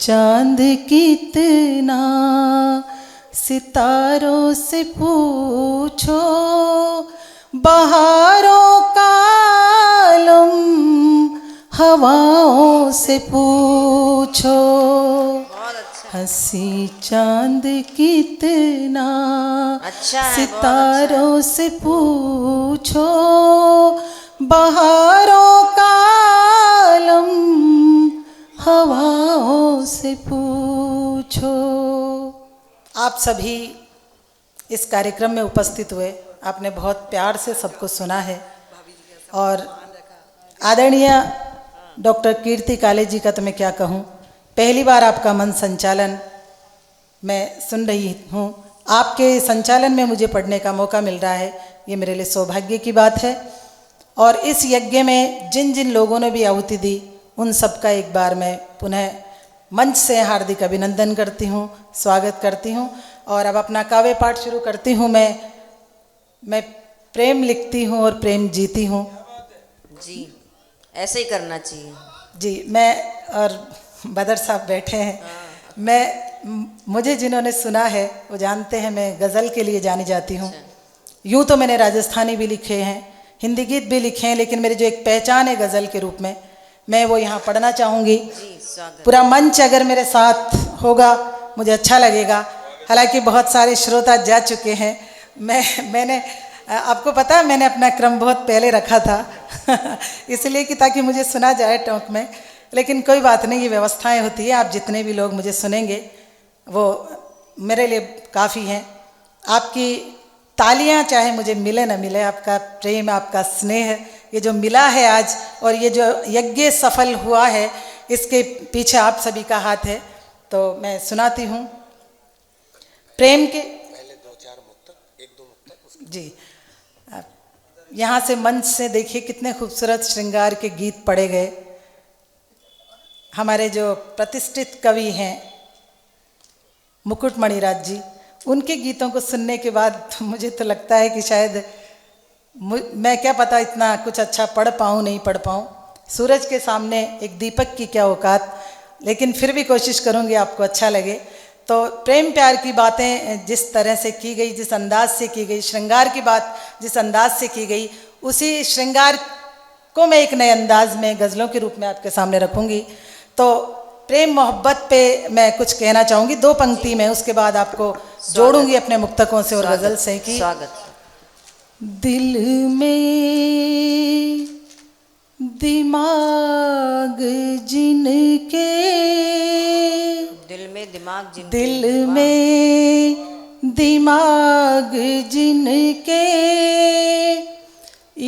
चांद कितना सितारों से पूछो, बहारों का आलम हवाओं से पूछो। हंसी चांद कितना सितारों से पूछो, बहारों का आलम हवाओं से पूछो। आप सभी इस कार्यक्रम में उपस्थित हुए, आपने बहुत प्यार से सबको सुना है और आदरणीय डॉक्टर कीर्ति काले जी का तो मैं क्या कहूँ, पहली बार आपका मंच संचालन मैं सुन रही हूँ। आपके संचालन में मुझे पढ़ने का मौका मिल रहा है, ये मेरे लिए सौभाग्य की बात है। और इस यज्ञ में जिन जिन लोगों ने भी आहुति दी, उन सब का एक बार मैं पुनः मंच से हार्दिक अभिनंदन करती हूँ, स्वागत करती हूँ। और अब अपना काव्य पाठ शुरू करती हूँ। मैं प्रेम लिखती हूँ और प्रेम जीती हूँ। जी, ऐसे ही करना चाहिए जी। मैं और बदर साहब बैठे हैं। मुझे जिन्होंने सुना है वो जानते हैं मैं गज़ल के लिए जानी जाती हूँ। यूँ तो मैंने राजस्थानी भी लिखे हैं, हिंदी गीत भी लिखे हैं, लेकिन मेरी जो एक पहचान है गज़ल के रूप में, मैं वो यहाँ पढ़ना चाहूँगी। पूरा मंच अगर मेरे साथ होगा मुझे अच्छा लगेगा। हालांकि बहुत सारे श्रोता जा चुके हैं। मैंने आपको पता है मैंने अपना क्रम बहुत पहले रखा था इसलिए कि ताकि मुझे सुना जाए टोंक में, लेकिन कोई बात नहीं, ये व्यवस्थाएं होती है। आप जितने भी लोग मुझे सुनेंगे वो मेरे लिए काफ़ी हैं। आपकी तालियां चाहे मुझे मिले न मिले, आपका प्रेम, आपका स्नेह, ये जो मिला है आज और ये जो यज्ञ सफल हुआ है, इसके पीछे आप सभी का हाथ है। तो मैं सुनाती हूँ प्रेम के पहले दो मुक्तक जी। यहाँ से मंच से देखिए कितने खूबसूरत श्रृंगार के गीत पढ़े गए। हमारे जो प्रतिष्ठित कवि हैं मुकुट मणिराज जी, उनके गीतों को सुनने के बाद मुझे तो लगता है कि शायद मैं क्या पता इतना कुछ अच्छा पढ़ पाऊँ नहीं पढ़ पाऊँ। सूरज के सामने एक दीपक की क्या औकात, लेकिन फिर भी कोशिश करूँगी आपको अच्छा लगे। तो प्रेम प्यार की बातें जिस तरह से की गई, जिस अंदाज से की गई, श्रृंगार की बात जिस अंदाज से की गई, उसी श्रृंगार को मैं एक नए अंदाज में गज़लों के रूप में आपके सामने रखूँगी। तो प्रेम मोहब्बत पे मैं कुछ कहना चाहूँगी, दो पंक्ति में, उसके बाद आपको जोड़ूंगी अपने मुक्तकों से और गज़ल से कि दिल में दिमाग जिनके, दिल में दिमाग जिनके,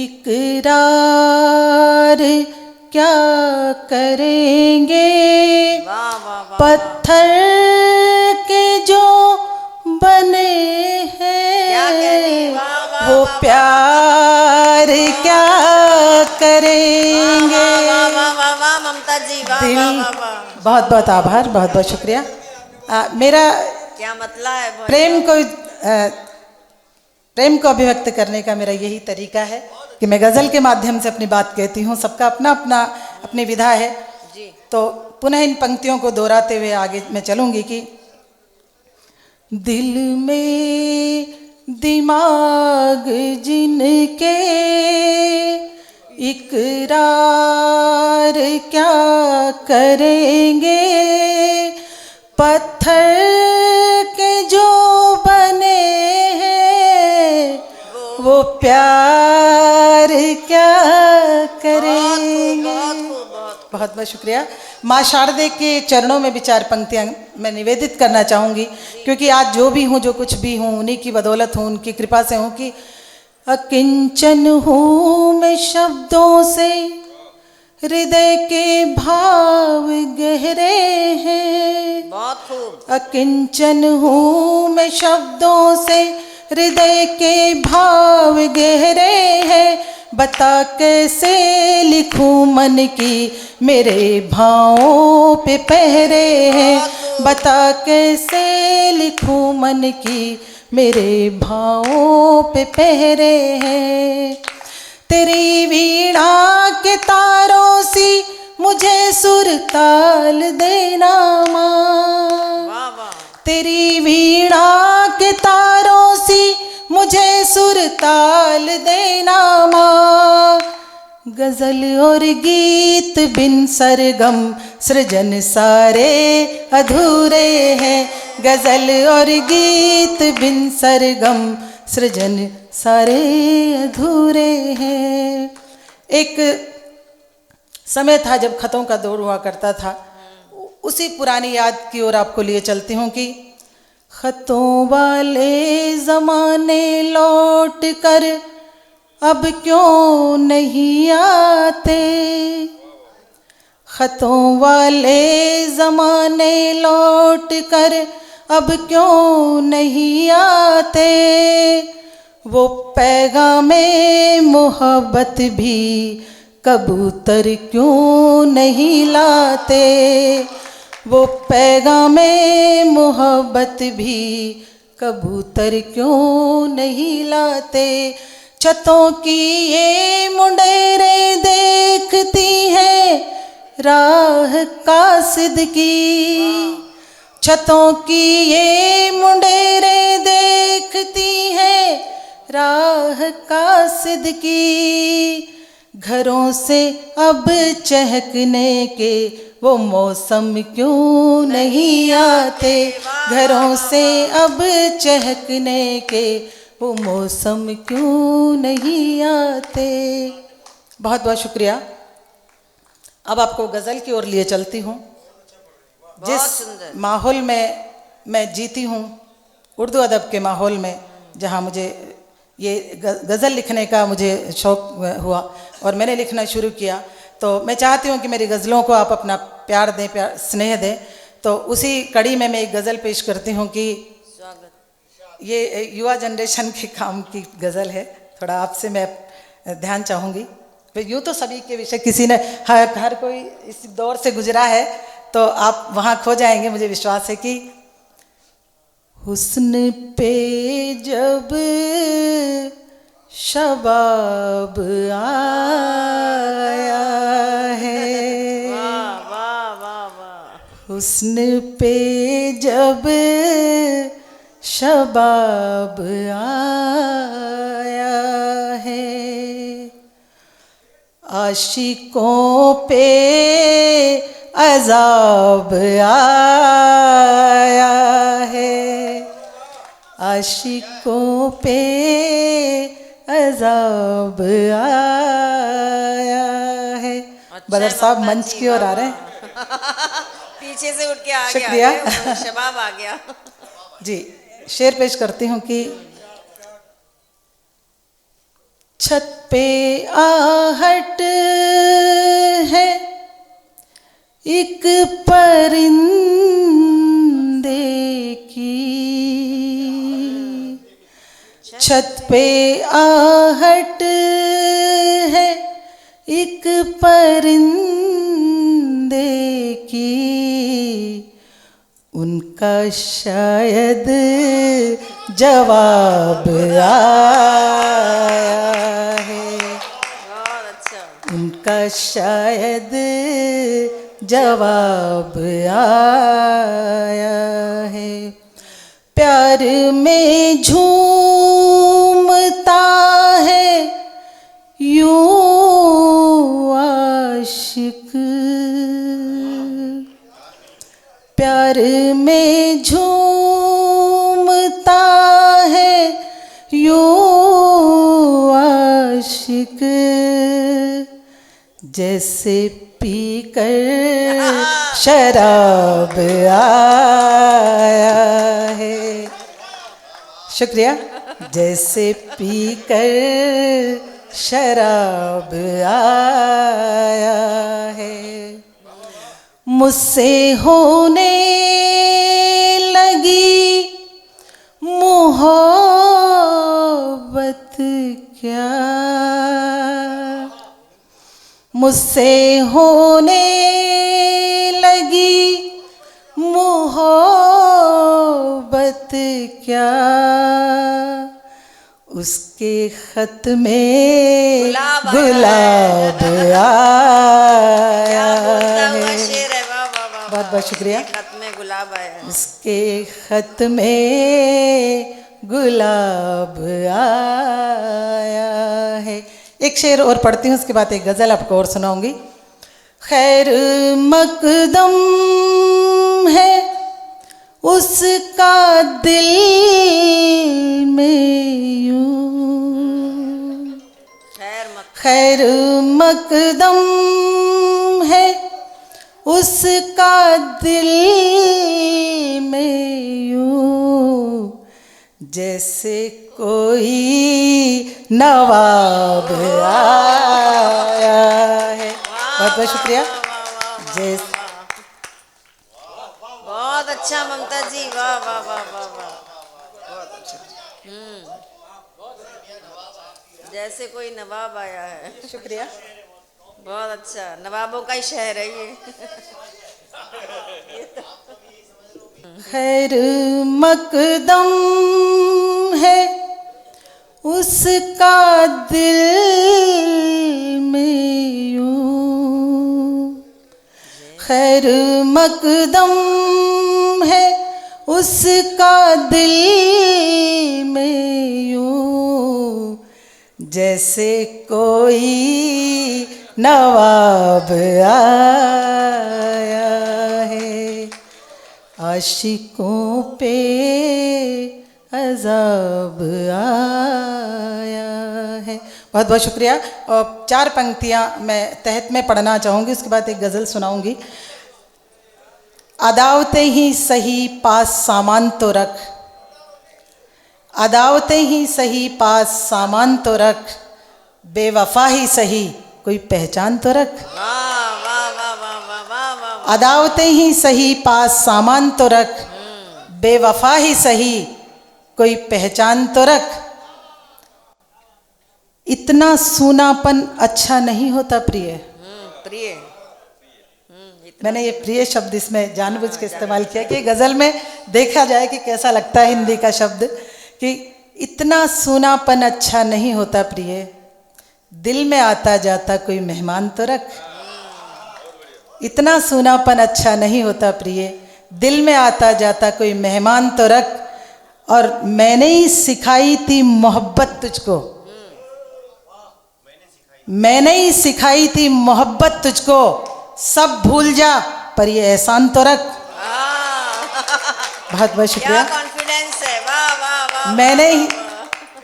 इकरार क्या करेंगे, पत्थर के जो बने हैं वो प्यार क्या करेंगे। ममता जी, दिल, बहुत बहुत आभार, बहुत बहुत शुक्रिया। मेरा क्या मतलब है प्रेम को अभिव्यक्त करने का मेरा यही तरीका है कि मैं गज़ल के माध्यम से अपनी बात कहती हूँ। सबका अपना अपना अपनी विधा है जी। तो पुनः इन पंक्तियों को दोहराते हुए आगे मैं चलूँगी कि दिल में दिमाग जिनके, इकरार क्या करेंगे, पत्थर के जो बने हैं वो प्यार क्या करेंगे। बहुत बहुत शुक्रिया। माँ शारदे के चरणों में भी चार पंक्तियाँ मैं निवेदित करना चाहूँगी, क्योंकि आज जो भी हूँ, जो कुछ भी हूँ, उन्हीं की बदौलत हूँ, उनकी कृपा से हूँ कि अकिंचन हूँ मैं शब्दों से, हृदय के भाव गहरे हैं। बहुत खूब। अकिंचन हूँ मैं शब्दों से, हृदय के भाव गहरे हैं। बता कैसे लिखूं मन की मेरे भावों पे पहरे हैं। बता कैसे लिखूं मन की मेरे भावों पे पहरे हैं। तेरी वीणा के तारों सी मुझे सुर ताल देना माँ। तेरी वीणा के तारों सी मुझे सुरताल देना माँ। गजल और गीत बिन सरगम सृजन सारे अधूरे हैं। गजल और गीत बिन सरगम सृजन सारे अधूरे हैं। एक समय था जब खतों का दौर हुआ करता था, उसी पुरानी याद की ओर आपको लिए चलती हूँ कि खतों वाले ज़माने लौट कर अब क्यों नहीं आते। खतों वाले ज़माने लौट कर अब क्यों नहीं आते। वो पैगामे मोहब्बत भी कबूतर क्यों नहीं लाते। वो पैगामे मोहब्बत भी कबूतर क्यों नहीं लाते। छतों की ये मुंडेरे देखती हैं राह कासिद की। छतों की ये मुंडेरे देखती हैं राह कासिद की। घरों से अब चहकने के वो मौसम क्यों नहीं आते। घरों से अब चहकने के वो मौसम क्यों नहीं आते। बहुत बहुत शुक्रिया। अब आपको गज़ल की ओर लिए चलती हूँ। जिस माहौल में मैं जीती हूँ, उर्दू अदब के माहौल में, जहाँ मुझे ये गज़ल लिखने का मुझे शौक़ हुआ और मैंने लिखना शुरू किया, तो मैं चाहती हूँ कि मेरी गज़लों को आप अपना प्यार दें, प्यार स्नेह दें। तो उसी कड़ी में मैं एक गज़ल पेश करती हूँ कि ये युवा जनरेशन के काम की गज़ल है। थोड़ा आपसे मैं ध्यान चाहूँगी। यूँ तो सभी के विषय किसी ने हर कोई इस दौर से गुजरा है, तो आप वहाँ खो जाएंगे, मुझे विश्वास है कि हुस्न पे जब शबाब आया है। वाह वाह वाह वाह। हुस्न पे जब शबाब आया है। आशिकों पे अज़ाब आया है। आशिकों पे अज़ाब आया है। बदर साहब मंच की ओर आ रहे हैं। पीछे से उठ के आ गया। शुक्रिया। शबाब आ गया जी। शेर पेश करती हूँ कि छत पे आहट है एक परिंदे की। छत पे आहट है एक परिंदे की। उनका शायद जवाब आया है। बहुत अच्छा। उनका शायद जवाब आया है। प्यार में झूमता है यूं आशिक। प्यार में झूमता है यूं आशिक। जैसे पीकर शराब आया है। शुक्रिया। जैसे पीकर शराब आया है। मुझसे होने लगी मोहब्बत क्या। मुझसे होने लगी मोहब्बत क्या। उसके खत में गुलाब आया है। बहुत बहुत शुक्रिया। खत में गुलाब आया है। उसके खत में गुलाब आया है। एक शेर और पढ़ती हूँ, उसके बाद एक गज़ल आपको और सुनाऊंगी। खैर मकदम है उसका दिल में यूं, खैर मकदम है उसका दिल में यूं, जैसे कोई नवाब आया है। बहुत बहुत शुक्रिया। जैसे बहुत अच्छा ममता जी, वाह वाह वाह वाह वाह, बहुत अच्छा। जैसे कोई नवाब आया है। शुक्रिया। बहुत अच्छा, नवाबों का ही शहर है ये। खैर मकदम है उसका दिल में यूं, खैर मकदम है उसका दिल में यूं, जैसे कोई नवाब आया है। आशिकों पे अज़ाब आया है। बहुत बहुत शुक्रिया। और 4 पंक्तियाँ मैं तहत में पढ़ना चाहूँगी, उसके बाद एक गज़ल सुनाऊँगी। अदावतें ही सही पास सामान तो रख, अदावतें ही सही पास सामान तो रख, बेवफा ही सही कोई पहचान तो रख। वाह वाह वाह वाह वाह वाह वाह। अदावतें ही सही पास सामान तो रख, बेवफा ही सही कोई पहचान तो रख। इतना सूनापन अच्छा नहीं होता प्रिय। प्रिय, मैंने ये प्रिय शब्द इसमें जानबूझ के इस्तेमाल किया कि गज़ल में देखा जाए कि कैसा लगता है हिंदी का शब्द, कि इतना सूनापन अच्छा नहीं होता प्रिय, दिल में आता जाता कोई मेहमान तो रख। इतना सूनापन अच्छा नहीं होता प्रिय, दिल में आता जाता कोई मेहमान तो रख। और मैंने ही सिखाई थी मोहब्बत तुझको, मैंने ही सिखाई थी मोहब्बत तुझको, सब भूल जा पर ये एहसान तो रख। बहुत बहुत शुक्रिया। क्या कॉन्फिडेंस है, वाह वाह वाह। मैंने ही,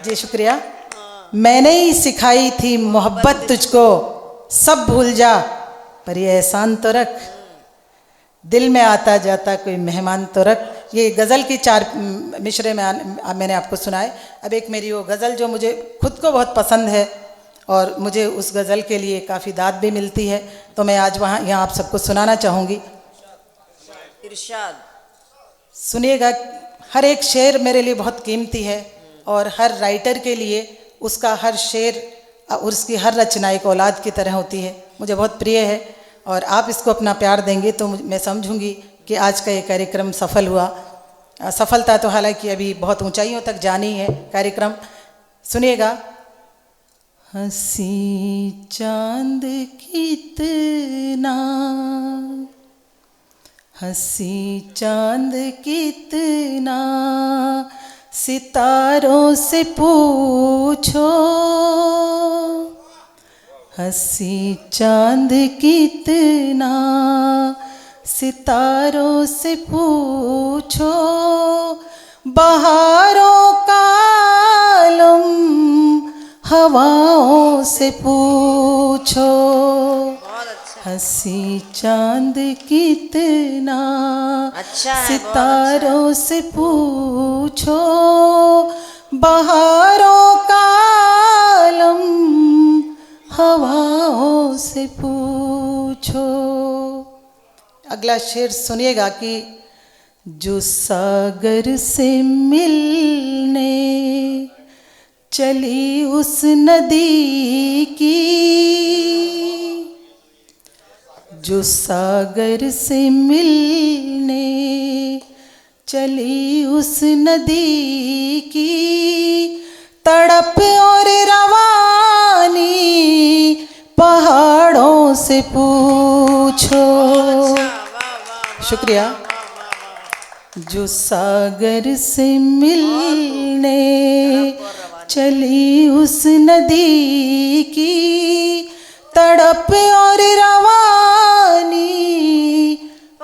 जी शुक्रिया। मैंने ही सिखाई थी मोहब्बत तुझको, सब भूल जा पर ये एहसान तो रख, दिल में आता जाता कोई मेहमान तो रख। ये गज़ल की 4 मिसरे में मैंने आपको सुनाए। अब एक मेरी वो गज़ल जो मुझे खुद को बहुत पसंद है और मुझे उस गज़ल के लिए काफ़ी दाद भी मिलती है, तो मैं आज वहाँ यहाँ आप सबको सुनाना चाहूँगी। इरशाद। सुनिएगा। हर एक शेर मेरे लिए बहुत कीमती है और हर राइटर के लिए उसका हर शेर और उसकी हर रचना एक औलाद की तरह होती है, मुझे बहुत प्रिय है। और आप इसको अपना प्यार देंगे तो मैं समझूंगी कि आज का ये कार्यक्रम सफल हुआ। सफलता तो हालांकि अभी बहुत ऊंचाइयों तक जानी है कार्यक्रम। सुनिएगा। हंसी चांद कितना, हंसी चांद कितना, सितारों से पूछो, हंसी चांद कितना, सितारों से पूछो, बहारों का आलम हवाओं से पूछो, हंसी चांद कितना, अच्छा है, सितारों से पूछो, बहारों का आलम हवाओं से पूछो। अगला शेर सुनिएगा कि जो सागर से मिलने चली उस नदी की, जो सागर से मिलने चली उस नदी की, तड़प और रवानी पहाड़ों से पूछो। शुक्रिया। जो सागर से मिलने चली उस नदी की तड़प और रवानी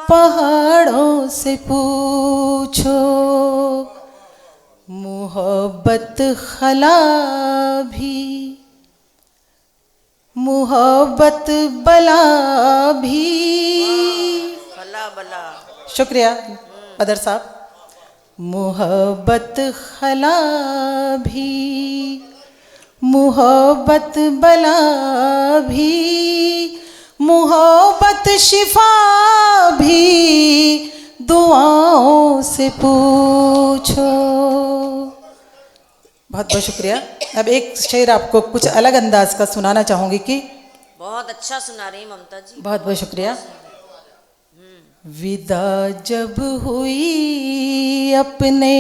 पहाड़ों से पूछो। मोहब्बत खला भी मोहब्बत बला भी। भला भला। शुक्रिया पदर साहब। मोहब्बत खला भी मोहब्बत बला भी मोहब्बत शिफा भी दुआओं से पूछो। बहुत बहुत शुक्रिया। अब एक शेर आपको कुछ अलग अंदाज का सुनाना चाहूँगी कि बहुत अच्छा सुना रही ममता जी। बहुत बहुत शुक्रिया। विदा जब हुई अपने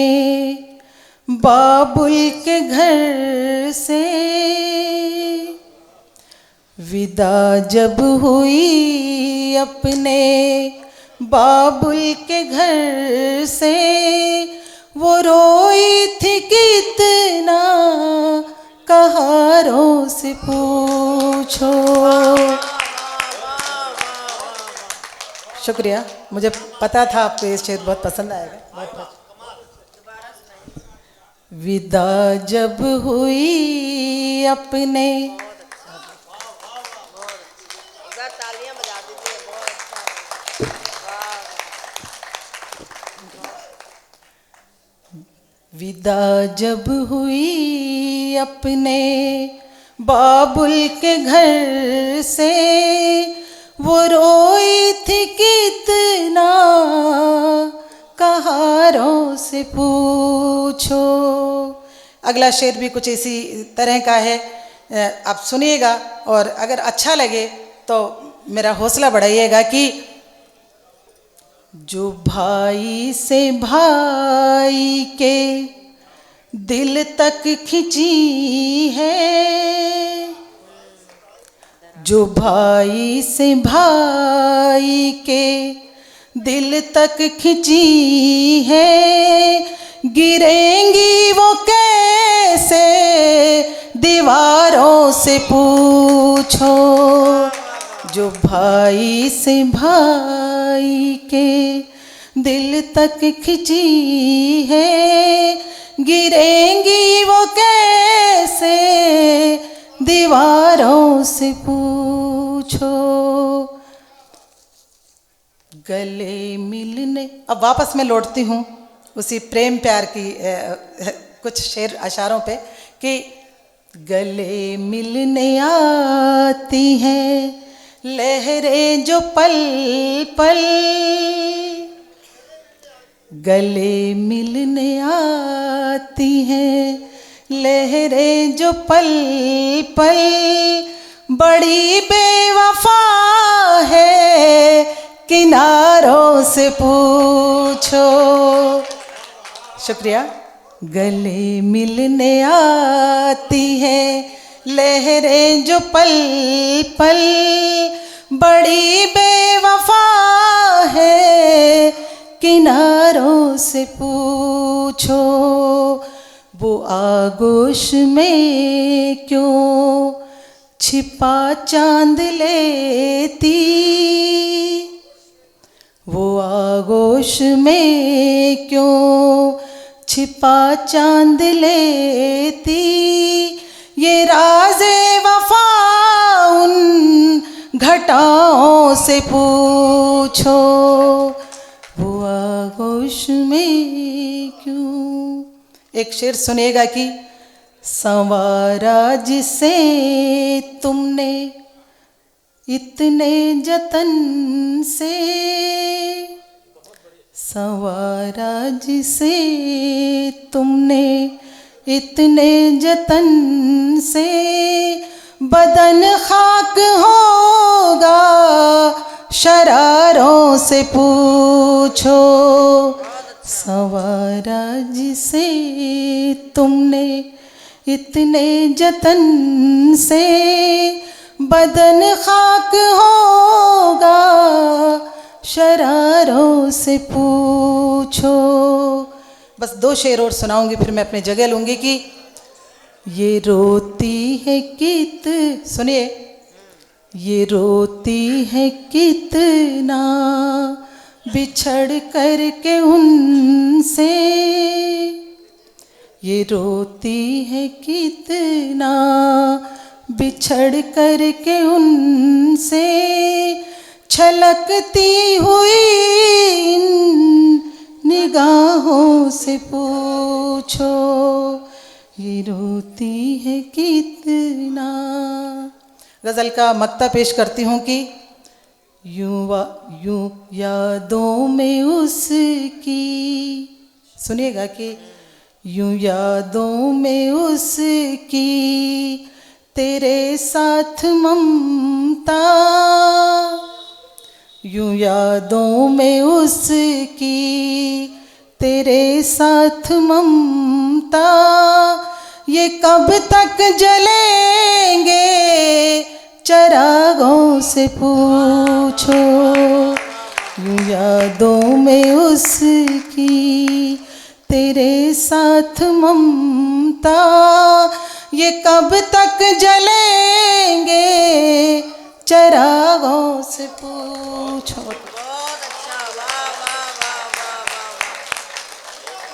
बाबुल के घर से विदा जब हुई अपने बाबुल के घर से वो रोई थी कितना कहारों से पूछो। शुक्रिया। मुझे पता था आपको ये शेर बहुत पसंद आएगा। बहुत बहुत। विदा जब हुई अपने तालियां बजा दीजिए। बहुत विदा जब हुई अपने बाबुल के घर से वो रोई थी कितना कहारों से पूछो। अगला शेर भी कुछ इसी तरह का है, आप सुनिएगा और अगर अच्छा लगे तो मेरा हौसला बढ़ाइएगा कि जो भाई से भाई के दिल तक खिंची है जो भाई से भाई के दिल तक खिंची है गिरेंगी वो कैसे दीवारों से पूछो। जो भाई से भाई के दिल तक खिंची है गिरेंगी वो कैसे दीवारों से पूछो। गले मिलने, अब वापस मैं लौटती हूँ उसी प्रेम प्यार की कुछ शेर अशारों पे कि गले मिलने आती हैं लहरें जो पल पल गले मिलने आती हैं लहरें जो पल पल बड़ी बेवफा है किनारों से पूछो। शुक्रिया। गले मिलने आती हैं लहरें जो पल पल बड़ी बेवफा है किनारों से पूछो। वो आगोश में क्यों छिपा चांद लेती वो आगोश में क्यों छिपा चांद लेती ये राज़े वफा उन घटाओं से पूछो। वो आगोश में क्यों। एक शेर सुनिएगा कि संवारा जिसे तुमने इतने जतन से संवारा जिसे तुमने इतने जतन से बदन खाक होगा शरारों से पूछो। संवारा जिसे तुमने इतने जतन से बदन खाक होगा शरारों से पूछो। बस 2 शेर और सुनाऊंगी फिर मैं अपनी जगह लूंगी कि ये रोती है सुनिए, ये रोती है कितना बिछड़ कर के उनसे, ये रोती है कितना बिछड़ कर के उनसे, छलकती हुई इन निगाहों से पूछो, ये रोती है कितना। गज़ल का मक्ता पेश करती हूँ कि यूं यादों में उसकी, सुनिएगा कि यूं यादों में उसकी तेरे साथ ममता, यूं यादों में उसकी तेरे साथ ममता, ये कब तक जलेंगे चरागों से पूछो, यूं यादों में उसकी तेरे साथ ममता, ये कब तक जलेंगे चरागों से पूछो।